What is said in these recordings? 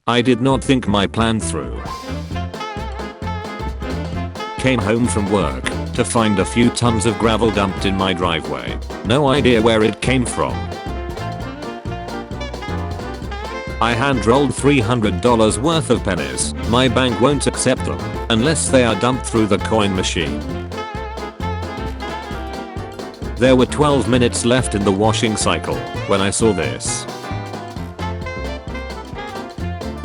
I did not think my plan through. Came home from work to find a few tons of gravel dumped in my driveway. No idea where it came from. I hand rolled $300 worth of pennies. My bank won't accept them unless they are dumped through the coin machine. There were 12 minutes left in the washing cycle when I saw this.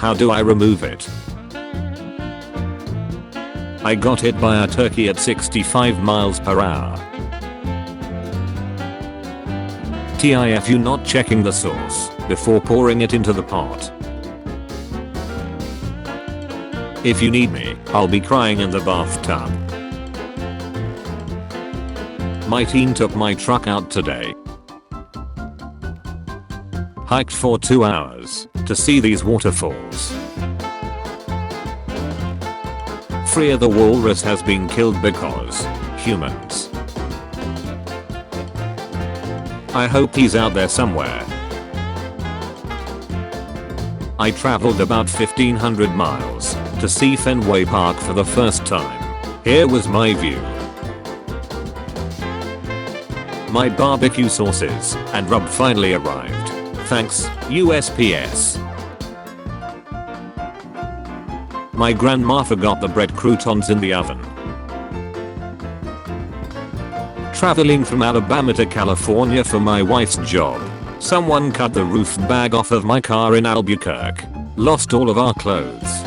How do I remove it? I got hit by a turkey at 65 miles per hour. TIF you not checking the sauce before pouring it into the pot. If you need me, I'll be crying in the bathtub. My teen took my truck out today. Hiked for 2 hours to see these waterfalls. Freya the walrus has been killed because humans. I hope he's out there somewhere. I traveled about 1500 miles to see Fenway Park for the first time. Here was my view. My barbecue sauces and rub finally arrived. Thanks, USPS. My grandma forgot the bread croutons in the oven. Traveling from Alabama to California for my wife's job. Someone cut the roof bag off of my car in Albuquerque. Lost all of our clothes.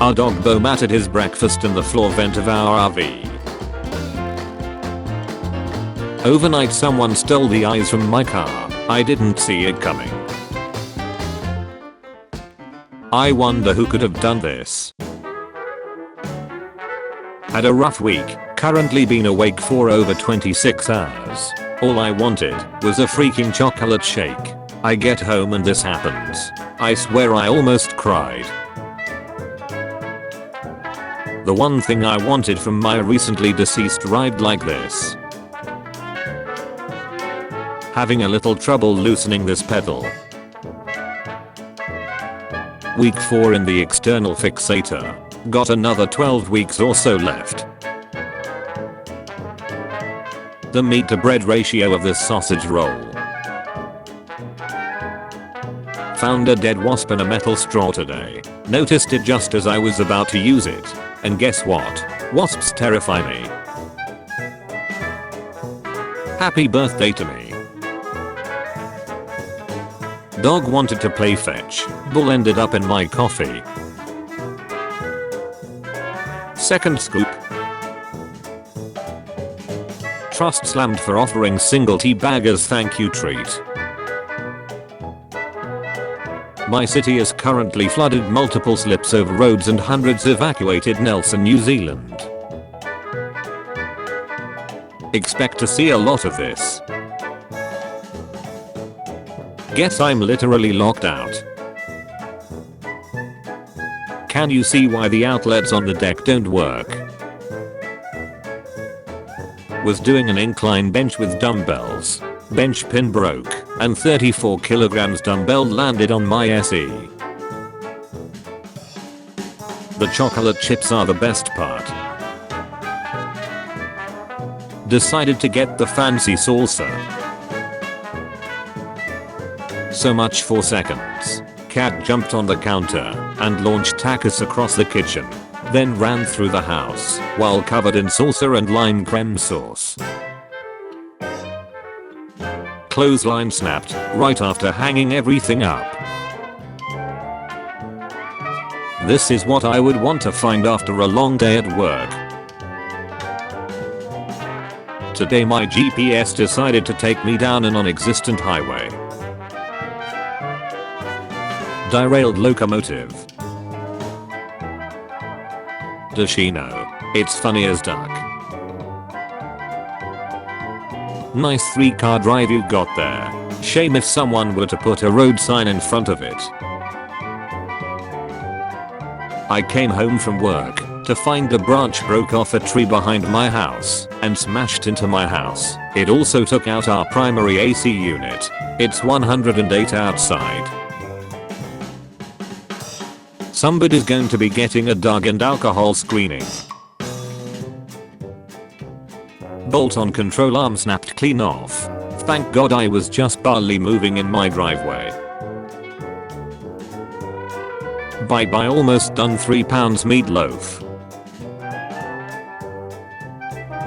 Our dog Bo matted his breakfast in the floor vent of our RV. Overnight someone stole the eyes from my car. I didn't see it coming. I wonder who could have done this. Had a rough week, currently been awake for over 26 hours. All I wanted was a freaking chocolate shake. I get home and this happens. I swear I almost cried. The one thing I wanted from my recently deceased ride like this. Having a little trouble loosening this pedal. Week 4 in the external fixator. Got another 12 weeks or so left. The meat to bread ratio of this sausage roll. Found a dead wasp in a metal straw today. Noticed it just as I was about to use it. And guess what? Wasps terrify me. Happy birthday to me. Dog wanted to play fetch. Bull ended up in my coffee. Second scoop. Trust slammed for offering single tea baggers thank you treat. My city is currently flooded, multiple slips over roads and hundreds evacuated Nelson, New Zealand. Expect to see a lot of this. Guess I'm literally locked out. Can you see why the outlets on the deck don't work? Was doing an incline bench with dumbbells. Bench pin broke, and 34 kilograms dumbbell landed on my SE. The chocolate chips are the best part. Decided to get the fancy salsa. So much for seconds. Cat jumped on the counter and launched tacos across the kitchen. Then ran through the house while covered in salsa and lime creme sauce. Clothesline snapped right after hanging everything up. This is what I would want to find after a long day at work. Today my GPS decided to take me down a non-existent highway. Derailed locomotive. Does she know? It's funny as duck. Nice 3-car drive you got there. Shame if someone were to put a road sign in front of it. I came home from work to find a branch broke off a tree behind my house and smashed into my house. It also took out our primary AC unit. It's 108 outside. Somebody's going to be getting a drug and alcohol screening. Bolt-on control arm snapped clean off. Thank God I was just barely moving in my driveway. Bye almost done 3 pounds meatloaf.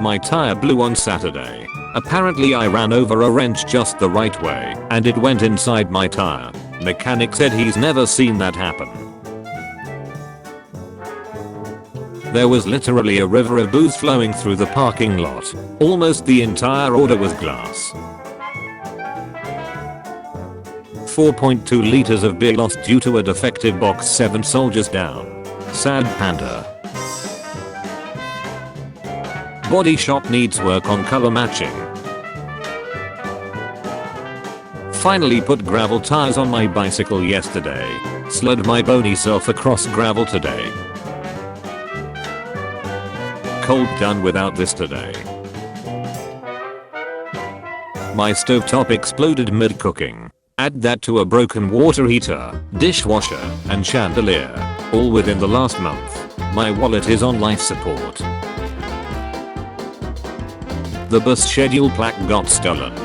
My tire blew on Saturday. Apparently I ran over a wrench just the right way and it went inside my tire. Mechanic said he's never seen that happen. There was literally a river of booze flowing through the parking lot. Almost the entire order was glass. 4.2 liters of beer lost due to a defective box, 7 soldiers down. Sad panda. Body shop needs work on color matching. Finally put gravel tires on my bicycle yesterday. Slid my bony self across gravel today. Cold done without this today. My stovetop exploded mid-cooking. Add that to a broken water heater, dishwasher, and chandelier. All within the last month. My wallet is on life support. The bus schedule plaque got stolen.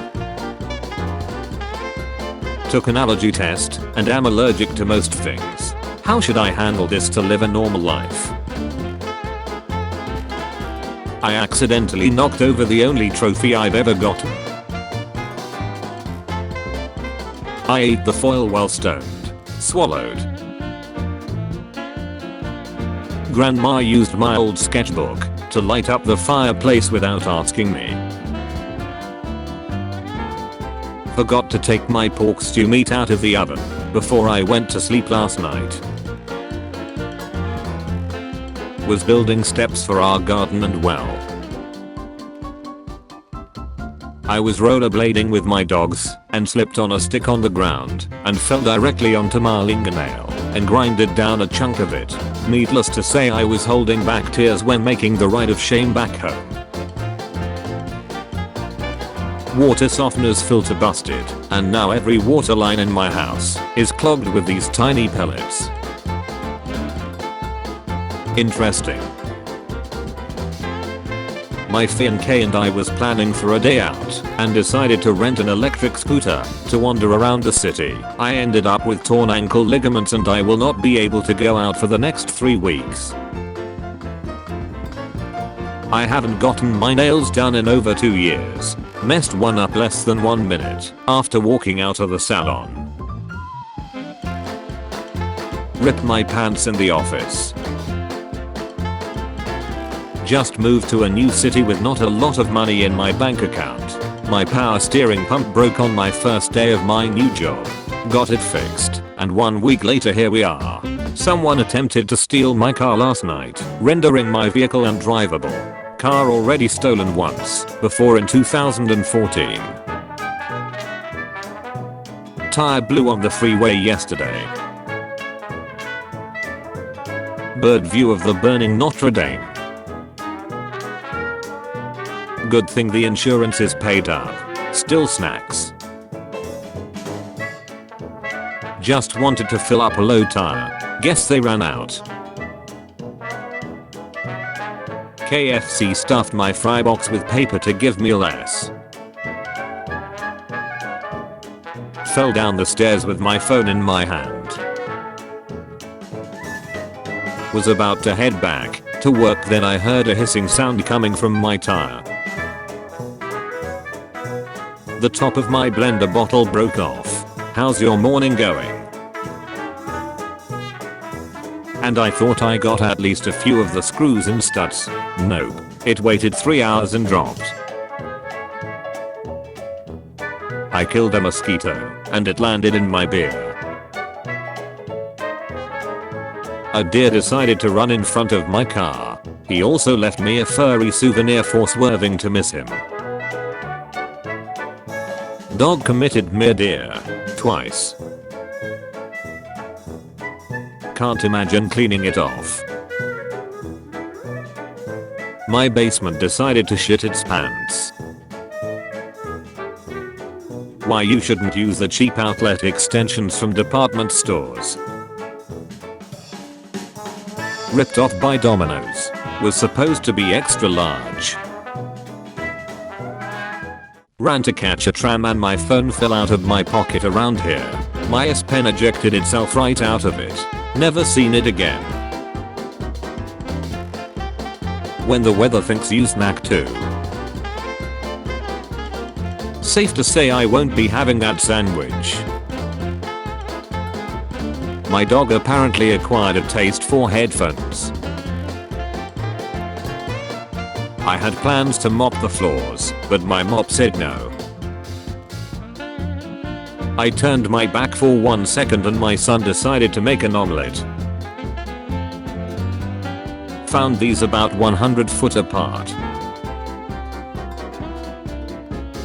Took an allergy test and am allergic to most things. How should I handle this to live a normal life? I accidentally knocked over the only trophy I've ever gotten. I ate the foil while stoned. Swallowed. Grandma used my old sketchbook to light up the fireplace without asking me. Forgot to take my pork stew meat out of the oven before I went to sleep last night. Was building steps for our garden and well. I was rollerblading with my dogs and slipped on a stick on the ground and fell directly onto my fingernail and grinded down a chunk of it. Needless to say, I was holding back tears when making the ride of shame back home. Water softener's filter busted, and now every water line in my house is clogged with these tiny pellets. Interesting. My fiancé and I was planning for a day out and decided to rent an electric scooter to wander around the city. I ended up with torn ankle ligaments and I will not be able to go out for the next 3 weeks. I haven't gotten my nails done in over 2 years. Messed one up less than 1 minute after walking out of the salon. Ripped my pants in the office. Just moved to a new city with not a lot of money in my bank account. My power steering pump broke on my first day of my new job. Got it fixed, and 1 week later here we are. Someone attempted to steal my car last night, rendering my vehicle undrivable. Car already stolen once, before in 2014. Tire blew on the freeway yesterday. Bird view of the burning Notre Dame. Good thing the insurance is paid up. Still snacks. Just wanted to fill up a low tire. Guess they ran out. KFC stuffed my fry box with paper to give me less. Fell down the stairs with my phone in my hand. Was about to head back to work, then I heard a hissing sound coming from my tire. The top of my blender bottle broke off. How's your morning going? And I thought I got at least a few of the screws and studs. Nope. It waited 3 hours and dropped. I killed a mosquito and it landed in my beer. A deer decided to run in front of my car. He also left me a furry souvenir for swerving to miss him. Dog committed murder twice. Can't imagine cleaning it off. My basement decided to shit its pants. Why you shouldn't use the cheap outlet extensions from department stores. ripped off by Domino's. Was supposed to be extra large. Ran to catch a tram and my phone fell out of my pocket around here. My S Pen ejected itself right out of it. Never seen it again. When the weather thinks you snack too. Safe to say I won't be having that sandwich. My dog apparently acquired a taste for headphones. I had plans to mop the floors, but my mop said no. I turned my back for 1 second and my son decided to make an omelette. Found these about 100 foot apart.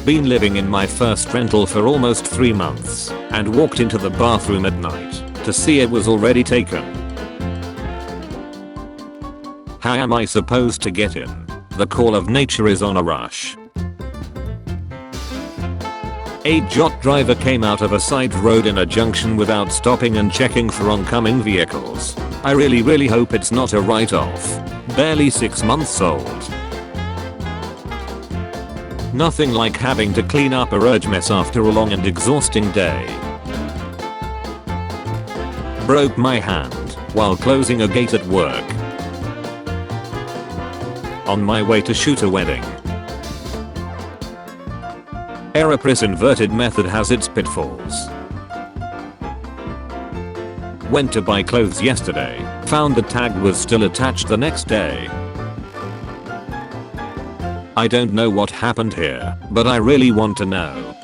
Been living in my first rental for almost 3 months and walked into the bathroom at night to see it was already taken. How am I supposed to get in? The call of nature is on a rush. A jot driver came out of a side road in a junction without stopping and checking for oncoming vehicles. I really hope it's not a write-off. Barely 6 months old. Nothing like having to clean up a urge mess after a long and exhausting day. Broke my hand while closing a gate at work. On my way to shoot a wedding. Aeropress inverted method has its pitfalls. Went to buy clothes yesterday, found the tag was still attached the next day. I don't know what happened here, but I really want to know.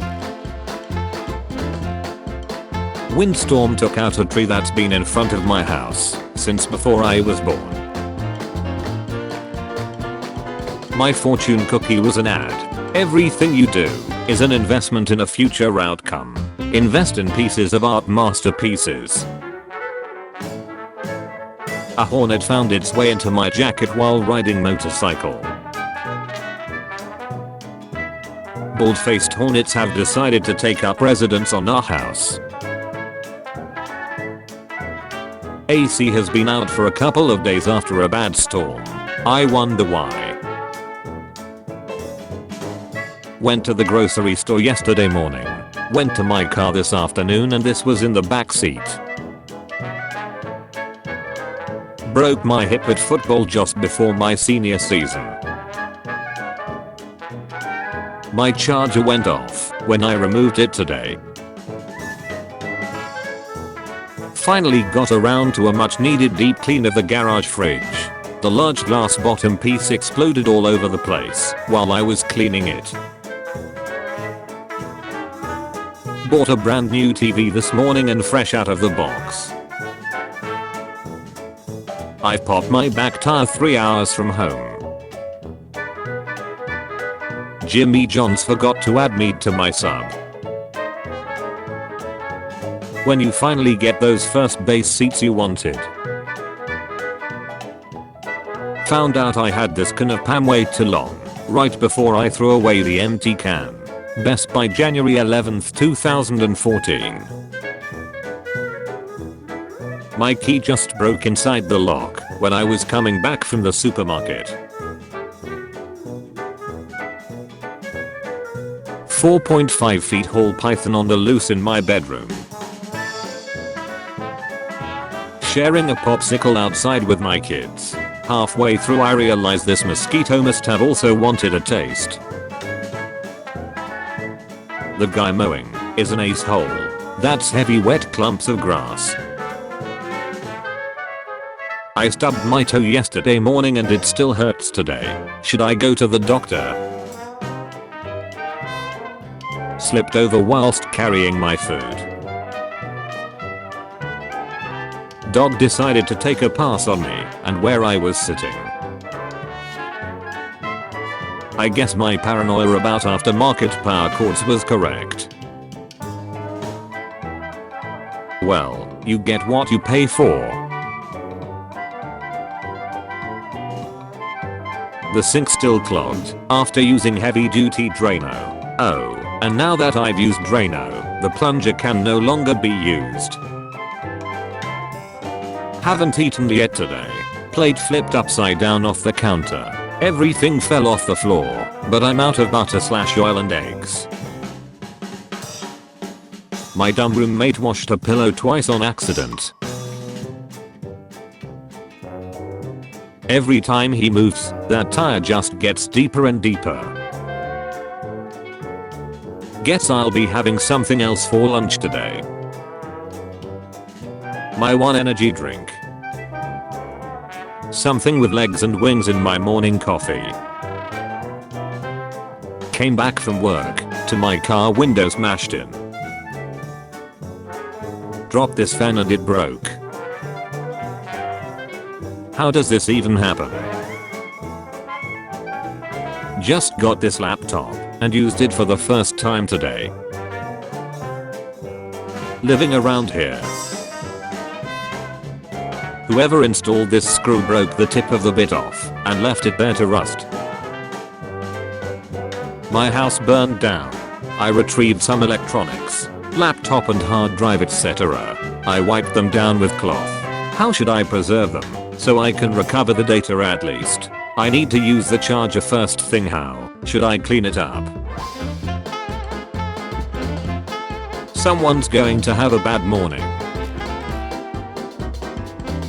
Windstorm took out a tree that's been in front of my house since before I was born. My fortune cookie was an ad. Everything you do is an investment in a future outcome. Invest in pieces of art masterpieces. A hornet found its way into my jacket while riding motorcycle. Bald-faced hornets have decided to take up residence on our house. AC has been out for a couple of days after a bad storm. I wonder why. Went to the grocery store yesterday morning. Went to my car this afternoon and this was in the back seat. Broke my hip at football just before my senior season. My charger went off when I removed it today. Finally got around to a much needed deep clean of the garage fridge. The large glass bottom piece exploded all over the place while I was cleaning it. Bought a brand new TV this morning and fresh out of the box. I've popped my back tire 3 hours from home. Jimmy John's forgot to add meat to my sub. When you finally get those first base seats you wanted. Found out I had this can of Pam way too long, right before I threw away the empty can. Best Buy January 11th 2014. My key just broke inside the lock when I was coming back from the supermarket. 4.5 feet tall python on the loose in my bedroom. Sharing a popsicle outside with my kids. Halfway through I realized this mosquito must have also wanted a taste. The guy mowing is an ace-hole. That's heavy wet clumps of grass. I stubbed my toe yesterday morning and it still hurts today. Should I go to the doctor? Slipped over whilst carrying my food. Dog decided to take a pass on me and where I was sitting. I guess my paranoia about aftermarket power cords was correct. Well, you get what you pay for. The sink still clogged after using heavy duty Drano. Oh, and now that I've used Drano, the plunger can no longer be used. Haven't eaten yet today. plate flipped upside down off the counter. Everything fell off the floor, but I'm out of butter/oil and eggs. My dumb roommate washed a pillow twice on accident. Every time he moves, that tire just gets deeper and deeper. Guess I'll be having something else for lunch today. My one energy drink. Something with legs and wings in my morning coffee. Came back from work, to my car window smashed in. Dropped this fan and it broke. How does this even happen? Just got this laptop and used it for the first time today. Living around here. Whoever installed this screw broke the tip of the bit off and left it there to rust. My house burned down. I retrieved some electronics, laptop and hard drive etc. I wiped them down with cloth. How should I preserve them so I can recover the data at least? I need to use the charger first thing. How should I clean it up? Someone's going to have a bad morning.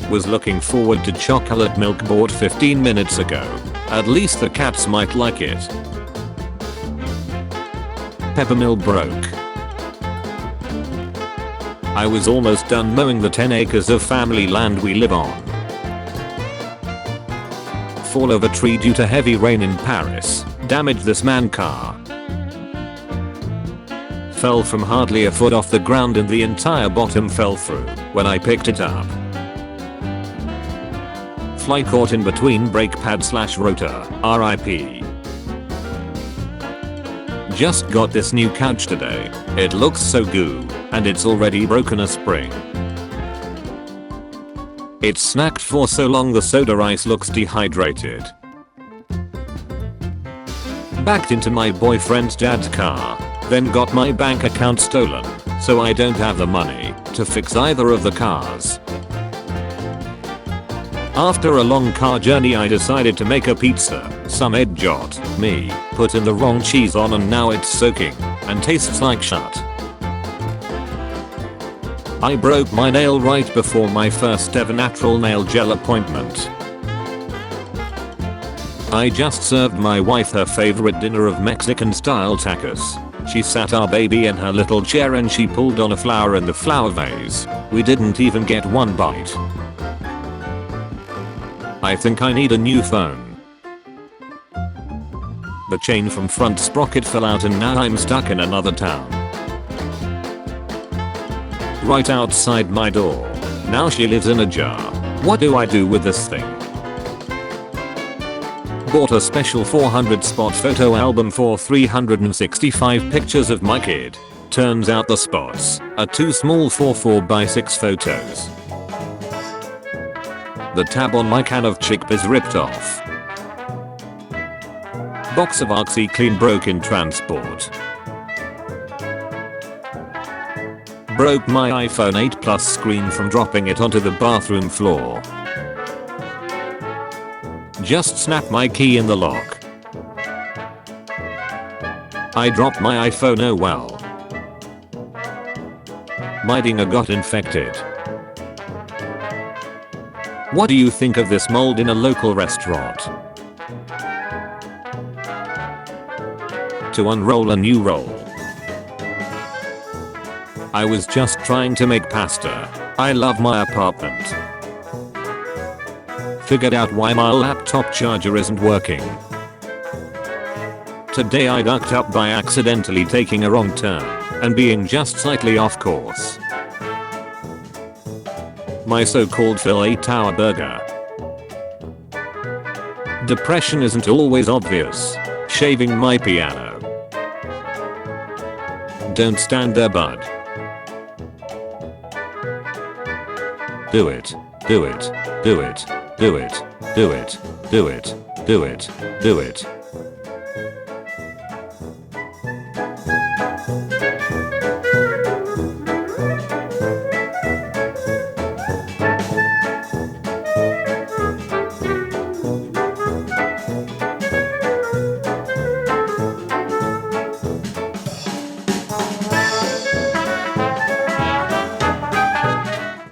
Was looking forward to chocolate milk bought 15 minutes ago. At least the cats might like it. Peppermill broke. I was almost done mowing the 10 acres of family land we live on. Fall of a tree due to heavy rain in Paris. Damaged this man car. Fell from hardly a foot off the ground and the entire bottom fell through when I picked it up. Fly caught in between brake pad/rotor. RIP. Just got this new couch today. It looks so goo, and it's already broken a spring. It's snacked for so long the soda ice looks dehydrated. Backed into my boyfriend's dad's car, then got my bank account stolen, so I don't have the money to fix either of the cars. After a long car journey I decided to make a pizza. Some idiot, me, put in the wrong cheese on and now it's soaking and tastes like shit. I broke my nail right before my first ever natural nail gel appointment. I just served my wife her favorite dinner of Mexican style tacos. She sat our baby in her little chair and she pulled on a flower in the flower vase. We didn't even get one bite. I think I need a new phone. The chain from front sprocket fell out and now I'm stuck in another town. Right outside my door. Now she lives in a jar. What do I do with this thing? Bought a special 400 spot photo album for 365 pictures of my kid. Turns out the spots are too small for 4x6 photos. The tab on my can of chickpeas ripped off. Box of OxyClean broke in transport. Broke my iPhone 8 Plus screen from dropping it onto the bathroom floor. Just snapped my key in the lock. I dropped my iPhone, oh well. My dinger got infected. What do you think of this mold in a local restaurant? To unroll a new roll. I was just trying to make pasta. I love my apartment. Figured out why my laptop charger isn't working. Today I ducked up by accidentally taking a wrong turn and being just slightly off course. My so-called Philly Tower burger. Depression isn't always obvious. Shaving my piano. Don't stand there, bud. Do it. Do it. Do it. Do it. Do it. Do it. Do it. Do it.